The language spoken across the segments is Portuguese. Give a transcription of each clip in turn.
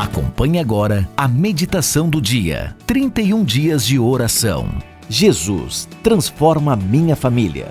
Acompanhe agora a meditação do dia. 31 dias de oração. Jesus transforma minha família.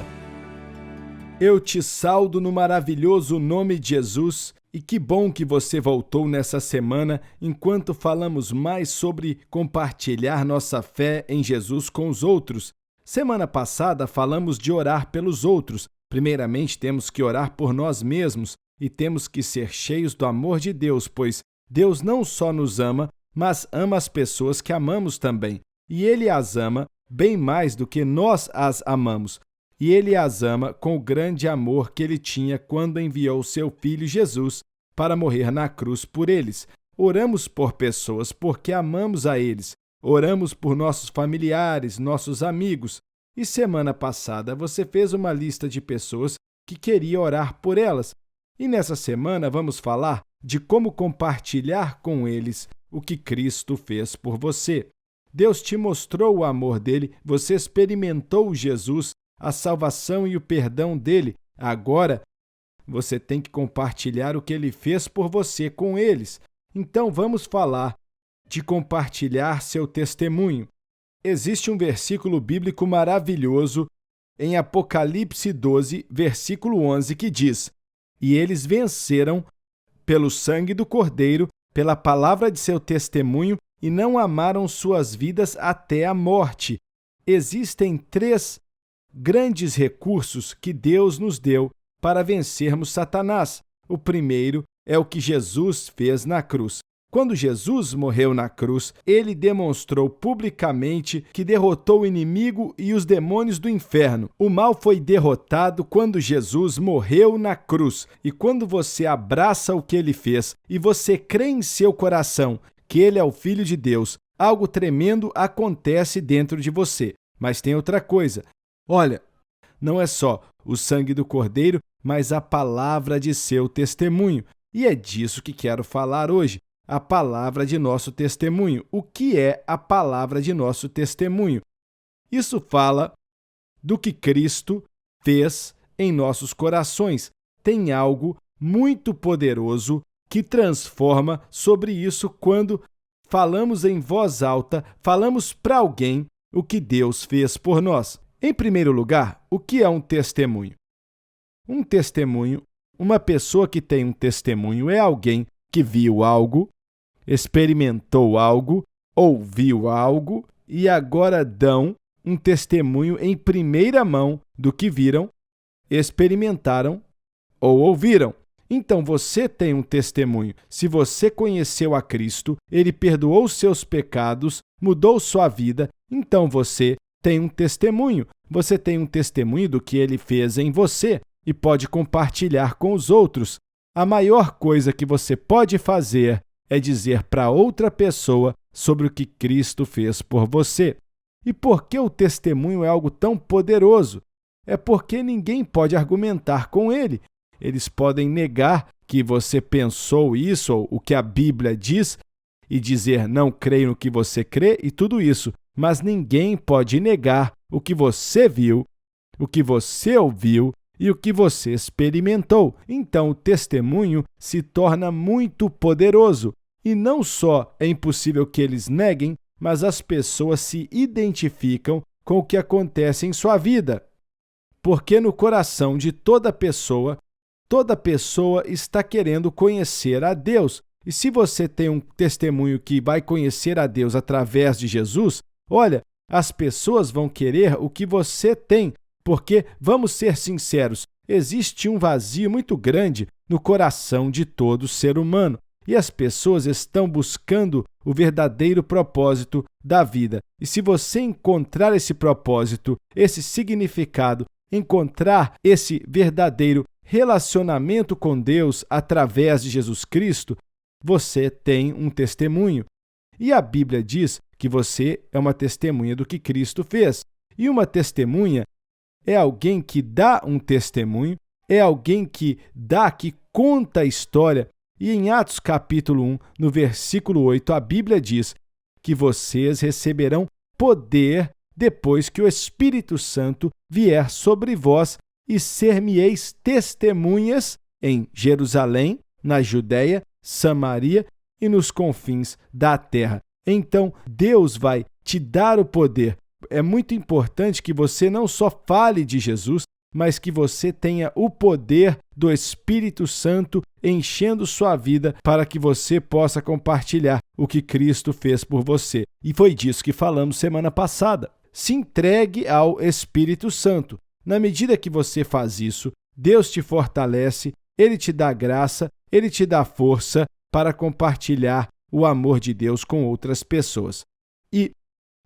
Eu te saúdo no maravilhoso nome de Jesus e que bom que você voltou nessa semana enquanto falamos mais sobre compartilhar nossa fé em Jesus com os outros. Semana passada falamos de orar pelos outros. Primeiramente temos que orar por nós mesmos e temos que ser cheios do amor de Deus, pois Deus não só nos ama, mas ama as pessoas que amamos também. E Ele as ama bem mais do que nós as amamos. E Ele as ama com o grande amor que Ele tinha quando enviou seu Filho Jesus para morrer na cruz por eles. Oramos por pessoas porque amamos a eles. Oramos por nossos familiares, nossos amigos. E semana passada você fez uma lista de pessoas que queria orar por elas. E nessa semana vamos falar de como compartilhar com eles o que Cristo fez por você. Deus te mostrou o amor dele, você experimentou Jesus, a salvação e o perdão dele. Agora, você tem que compartilhar o que ele fez por você com eles. Então, vamos falar de compartilhar seu testemunho. Existe um versículo bíblico maravilhoso em Apocalipse 12, versículo 11, que diz: "E eles venceram pelo sangue do Cordeiro, pela palavra de seu testemunho, e não amaram suas vidas até a morte." Existem 3 grandes recursos que Deus nos deu para vencermos Satanás. O primeiro é o que Jesus fez na cruz. Quando Jesus morreu na cruz, ele demonstrou publicamente que derrotou o inimigo e os demônios do inferno. O mal foi derrotado quando Jesus morreu na cruz. E quando você abraça o que ele fez e você crê em seu coração que ele é o Filho de Deus, algo tremendo acontece dentro de você. Mas tem outra coisa. Olha, não é só o sangue do Cordeiro, mas a palavra de seu testemunho. E é disso que quero falar hoje. A palavra de nosso testemunho. O que é a palavra de nosso testemunho? Isso fala do que Cristo fez em nossos corações. Tem algo muito poderoso que transforma sobre isso quando falamos em voz alta, falamos para alguém o que Deus fez por nós. Em primeiro lugar, o que é um testemunho? Um testemunho, uma pessoa que tem um testemunho é alguém que viu algo, experimentou algo, ouviu algo e agora dão um testemunho em primeira mão do que viram, experimentaram ou ouviram. Então você tem um testemunho. Se você conheceu a Cristo, ele perdoou seus pecados, mudou sua vida, então você tem um testemunho. Você tem um testemunho do que ele fez em você e pode compartilhar com os outros. A maior coisa que você pode fazer é dizer para outra pessoa sobre o que Cristo fez por você. E por que o testemunho é algo tão poderoso? É porque ninguém pode argumentar com ele. Eles podem negar que você pensou isso ou o que a Bíblia diz e dizer não creio no que você crê e tudo isso, mas ninguém pode negar o que você viu, o que você ouviu e o que você experimentou. Então, o testemunho se torna muito poderoso. E não só é impossível que eles neguem, mas as pessoas se identificam com o que acontece em sua vida. Porque no coração de toda pessoa está querendo conhecer a Deus. E se você tem um testemunho que vai conhecer a Deus através de Jesus, olha, as pessoas vão querer o que você tem. Porque, vamos ser sinceros, existe um vazio muito grande no coração de todo ser humano. E as pessoas estão buscando o verdadeiro propósito da vida. E se você encontrar esse propósito, esse significado, encontrar esse verdadeiro relacionamento com Deus através de Jesus Cristo, você tem um testemunho. E a Bíblia diz que você é uma testemunha do que Cristo fez. E uma testemunha é alguém que dá um testemunho, é alguém que conta a história. E em Atos capítulo 1, no versículo 8, a Bíblia diz que vocês receberão poder depois que o Espírito Santo vier sobre vós e ser-me-eis testemunhas em Jerusalém, na Judéia, Samaria e nos confins da terra. Então, Deus vai te dar o poder. É muito importante que você não só fale de Jesus, mas que você tenha o poder do Espírito Santo enchendo sua vida para que você possa compartilhar o que Cristo fez por você. E foi disso que falamos semana passada. Se entregue ao Espírito Santo. Na medida que você faz isso, Deus te fortalece, Ele te dá graça, Ele te dá força para compartilhar o amor de Deus com outras pessoas. E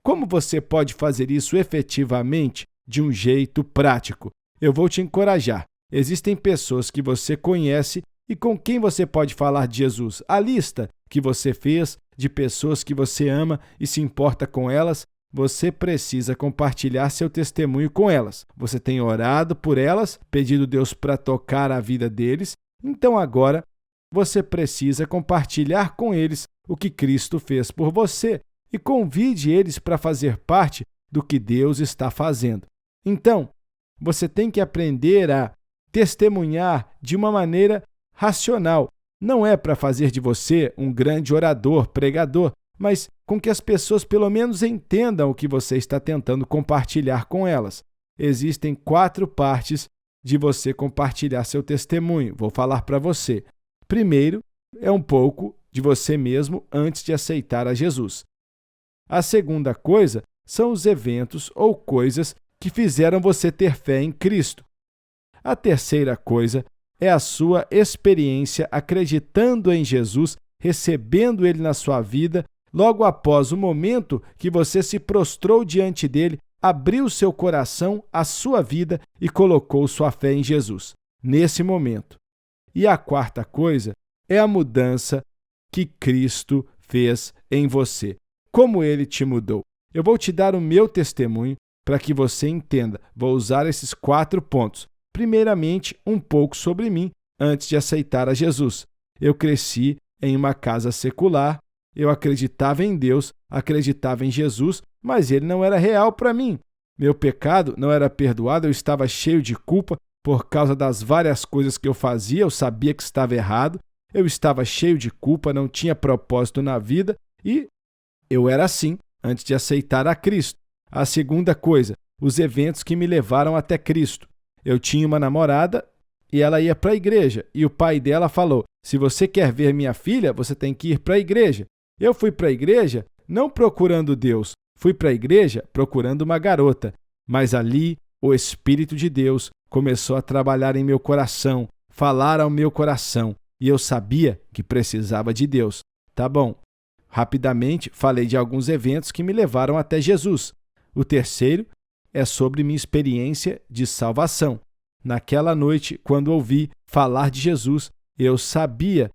como você pode fazer isso efetivamente de um jeito prático? Eu vou te encorajar. Existem pessoas que você conhece e com quem você pode falar de Jesus. A lista que você fez de pessoas que você ama e se importa com elas, você precisa compartilhar seu testemunho com elas. Você tem orado por elas, pedido a Deus para tocar a vida deles, então agora você precisa compartilhar com eles o que Cristo fez por você e convide eles para fazer parte do que Deus está fazendo. Então, você tem que aprender a testemunhar de uma maneira racional. Não é para fazer de você um grande orador, pregador, mas com que as pessoas pelo menos entendam o que você está tentando compartilhar com elas. Existem 4 partes de você compartilhar seu testemunho. Vou falar para você. Primeiro, é um pouco de você mesmo antes de aceitar a Jesus. A segunda coisa são os eventos ou coisas que fizeram você ter fé em Cristo. A terceira coisa é a sua experiência acreditando em Jesus, recebendo Ele na sua vida, logo após o momento que você se prostrou diante dele, abriu seu coração, a sua vida e colocou sua fé em Jesus, nesse momento. E a quarta coisa é a mudança que Cristo fez em você. Como Ele te mudou. Eu vou te dar o meu testemunho para que você entenda. Vou usar esses 4 pontos. Primeiramente, um pouco sobre mim antes de aceitar a Jesus. Eu cresci em uma casa secular, eu acreditava em Deus, acreditava em Jesus, mas Ele não era real para mim. Meu pecado não era perdoado, eu estava cheio de culpa por causa das várias coisas que eu fazia, eu sabia que estava errado, eu estava cheio de culpa, não tinha propósito na vida e eu era assim antes de aceitar a Cristo. A segunda coisa, os eventos que me levaram até Cristo. Eu tinha uma namorada e ela ia para a igreja e o pai dela falou: se você quer ver minha filha, você tem que ir para a igreja. Eu fui para a igreja não procurando Deus, fui para a igreja procurando uma garota. Mas ali o Espírito de Deus começou a trabalhar em meu coração, falar ao meu coração e eu sabia que precisava de Deus. Tá bom. Rapidamente falei de alguns eventos que me levaram até Jesus. O terceiro é sobre minha experiência de salvação. Naquela noite, quando ouvi falar de Jesus, eu sabia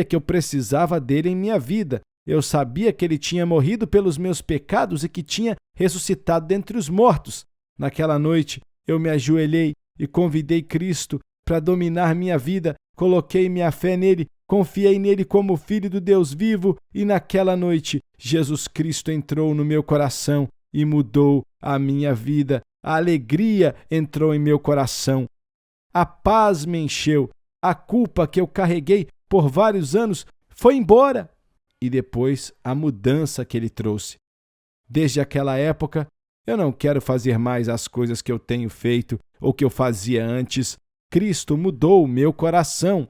que eu precisava dele em minha vida. Eu sabia que ele tinha morrido pelos meus pecados e que tinha ressuscitado dentre os mortos. Naquela noite, eu me ajoelhei e convidei Cristo para dominar minha vida. Coloquei minha fé nele, confiei nele como Filho do Deus vivo e naquela noite, Jesus Cristo entrou no meu coração e mudou a minha vida. A alegria entrou em meu coração. A paz me encheu. A culpa que eu carreguei por vários anos foi embora. E depois a mudança que ele trouxe. Desde aquela época, eu não quero fazer mais as coisas que eu tenho feito ou que eu fazia antes. Cristo mudou o meu coração.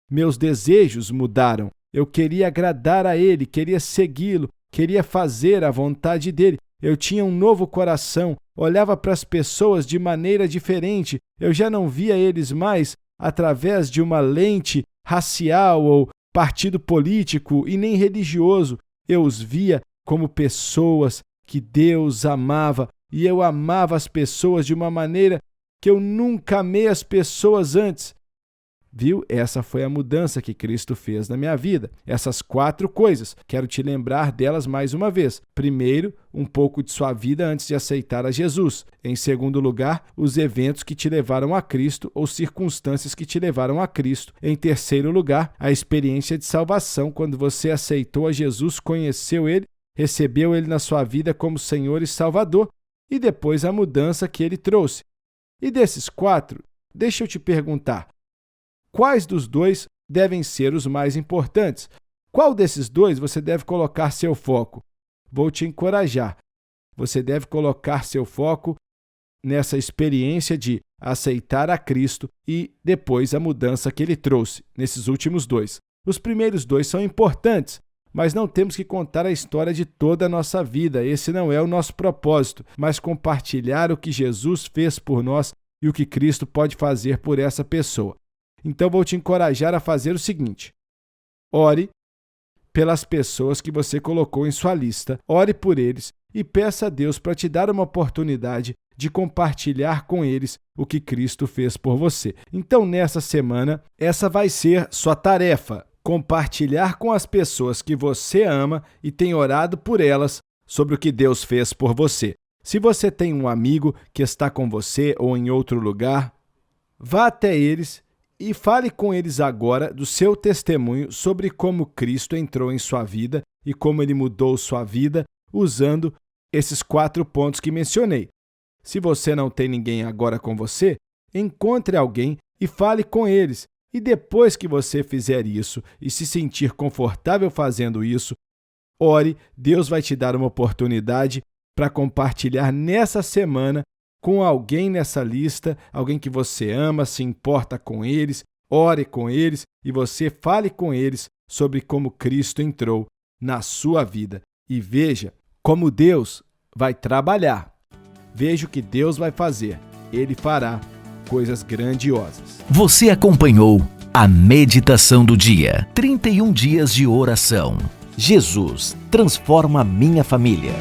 Meus desejos mudaram. Eu queria agradar a Ele, queria segui-lo, queria fazer a vontade dele. Eu tinha um novo coração, olhava para as pessoas de maneira diferente. Eu já não via eles mais através de uma lente racial ou partido político e nem religioso. Eu os via como pessoas que Deus amava e eu amava as pessoas de uma maneira que eu nunca amei as pessoas antes. Viu? Essa foi a mudança que Cristo fez na minha vida. Essas 4 coisas. Quero te lembrar delas mais uma vez. Primeiro, um pouco de sua vida antes de aceitar a Jesus. Em segundo lugar, os eventos que te levaram a Cristo ou circunstâncias que te levaram a Cristo. Em terceiro lugar, a experiência de salvação, quando você aceitou a Jesus, conheceu Ele, recebeu Ele na sua vida como Senhor e Salvador. E depois a mudança que Ele trouxe. E desses 4, deixa eu te perguntar. Quais dos 2 devem ser os mais importantes? qual desses dois você deve colocar seu foco? Vou te encorajar. Você deve colocar seu foco nessa experiência de aceitar a Cristo e depois a mudança que ele trouxe, nesses últimos dois. Os primeiros dois são importantes, mas não temos que contar a história de toda a nossa vida. Esse não é o nosso propósito, mas compartilhar o que Jesus fez por nós e o que Cristo pode fazer por essa pessoa. Então, vou te encorajar a fazer o seguinte: ore pelas pessoas que você colocou em sua lista, ore por eles e peça a Deus para te dar uma oportunidade de compartilhar com eles o que Cristo fez por você. Então, nessa semana, essa vai ser sua tarefa: compartilhar com as pessoas que você ama e tem orado por elas sobre o que Deus fez por você. Se você tem um amigo que está com você ou em outro lugar, vá até eles e fale com eles agora do seu testemunho sobre como Cristo entrou em sua vida e como ele mudou sua vida usando esses 4 pontos que mencionei. Se você não tem ninguém agora com você, encontre alguém e fale com eles. E depois que você fizer isso e se sentir confortável fazendo isso, ore, Deus vai te dar uma oportunidade para compartilhar nessa semana com alguém nessa lista, alguém que você ama, se importa com eles, ore com eles e você fale com eles sobre como Cristo entrou na sua vida. E veja como Deus vai trabalhar. Veja o que Deus vai fazer. Ele fará coisas grandiosas. Você acompanhou a meditação do dia. 31 dias de oração. Jesus transforma minha família.